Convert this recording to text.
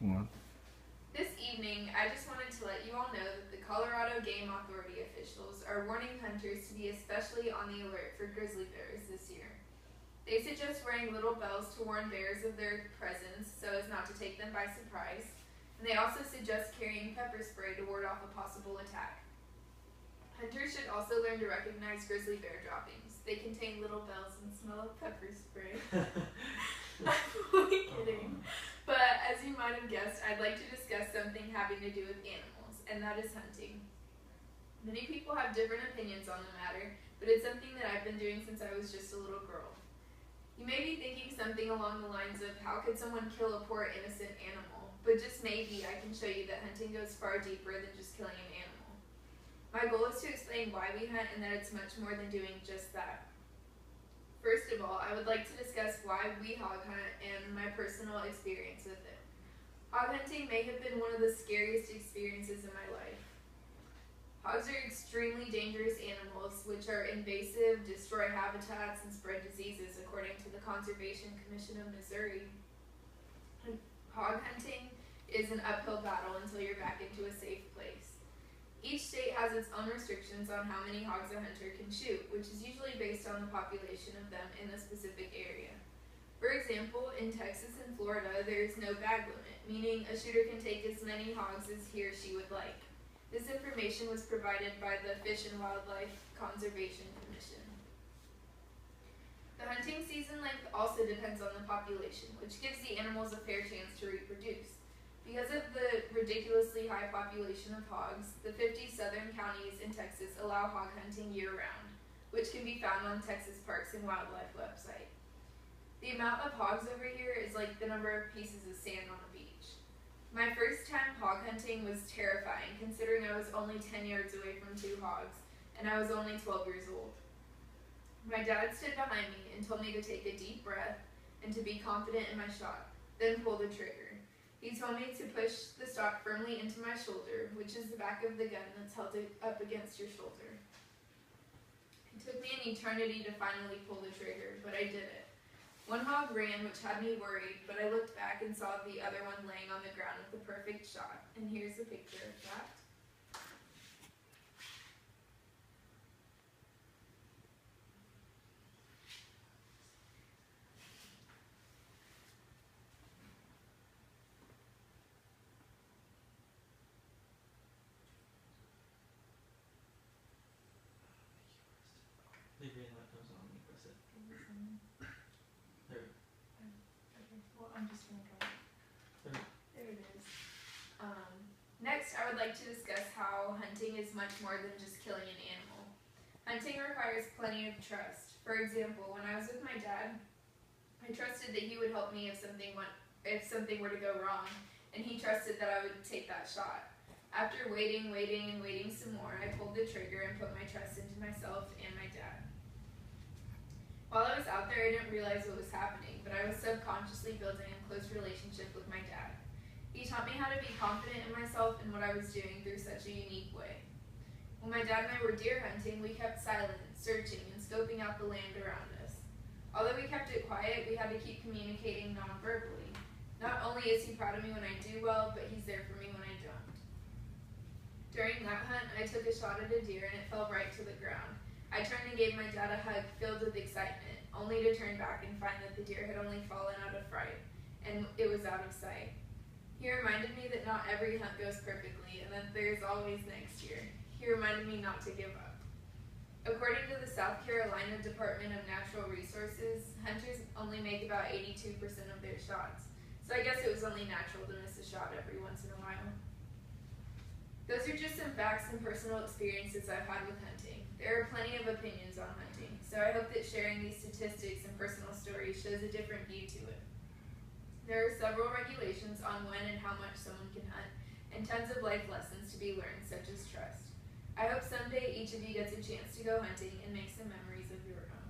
One. This evening, I just wanted to let you all know that the Colorado Game Authority officials are warning hunters to be especially on the alert for grizzly bears this year. They suggest wearing little bells to warn bears of their presence so as not to take them by surprise, and they also suggest carrying pepper spray to ward off a possible attack. Hunters should also learn to recognize grizzly bear droppings. They contain little bells and smell of pepper spray. I'm only kidding. But as you might have guessed, I'd like to discuss something having to do with animals, and that is hunting. Many people have different opinions on the matter, but it's something that I've been doing since I was just a little girl. You may be thinking something along the lines of, how could someone kill a poor innocent animal? But just maybe I can show you that hunting goes far deeper than just killing an animal. My goal is to explain why we hunt and that it's much more than doing just that. First of all, I would like to discuss why we hog hunt and my personal experience with it. Hog hunting may have been one of the scariest experiences in my life. Hogs are extremely dangerous animals which are invasive, destroy habitats, and spread diseases according to the Conservation Commission of Missouri. Hog hunting is an uphill battle until you're back into a safe place. Each state has its own restrictions on how many hogs a hunter can shoot, which is usually based on the population of them in the specific area. For example, in Texas and Florida, there is no bag limit, meaning a shooter can take as many hogs as he or she would like. This information was provided by the Fish and Wildlife Conservation Commission. The hunting season length also depends on the population, which gives the animals a fair chance to reproduce. Because of the ridiculously high population of hogs, the 50 southern counties in Texas allow hog hunting year-round, which can be found on Texas Parks and Wildlife website. The amount of hogs over here is like the number of pieces of sand on the beach. My first time hog hunting was terrifying, considering I was only 10 yards away from 2 hogs, and I was only 12 years old. My dad stood behind me and told me to take a deep breath and to be confident in my shot, then pull the trigger. He told me to push the stock firmly into my shoulder, which is the back of the gun that's held up against your shoulder. It took me an eternity to finally pull the trigger, but I did it. One hog ran, which had me worried, but I looked back and saw the other one laying on the ground with the perfect shot, and here's a picture of that. The green light comes on when you press it. There. Okay, well, I'm just gonna go. There. There it is. Next, I would like to discuss how hunting is much more than just killing an animal. Hunting requires plenty of trust. For example, when I was with my dad, I trusted that he would help me if something were to go wrong, and he trusted that I would take that shot. After waiting some more, I pulled the trigger and put my trust into myself and my dad. While I was out there, I didn't realize what was happening, but I was subconsciously building a close relationship with my dad. He taught me how to be confident in myself and what I was doing through such a unique way. When my dad and I were deer hunting, we kept silent, searching, and scoping out the land around us. Although we kept it quiet, we had to keep communicating non-verbally. Not only is he proud of me when I do well, but he's there for me when I don't. During that hunt, I took a shot at a deer and it fell right to the ground. I turned and gave my dad a hug filled with excitement, only to turn back and find that the deer had only fallen out of fright, and it was out of sight. He reminded me that not every hunt goes perfectly, and that there's always next year. He reminded me not to give up. According to the South Carolina Department of Natural Resources, hunters only make about 82% of their shots, so I guess it was only natural to miss a shot every once in a while. Those are just some facts and personal experiences I've had with hunting. There are plenty of opinions on hunting, so I hope that sharing these statistics and personal stories shows a different view to it. There are several regulations on when and how much someone can hunt, and tons of life lessons to be learned, such as trust. I hope someday each of you gets a chance to go hunting and make some memories of your own.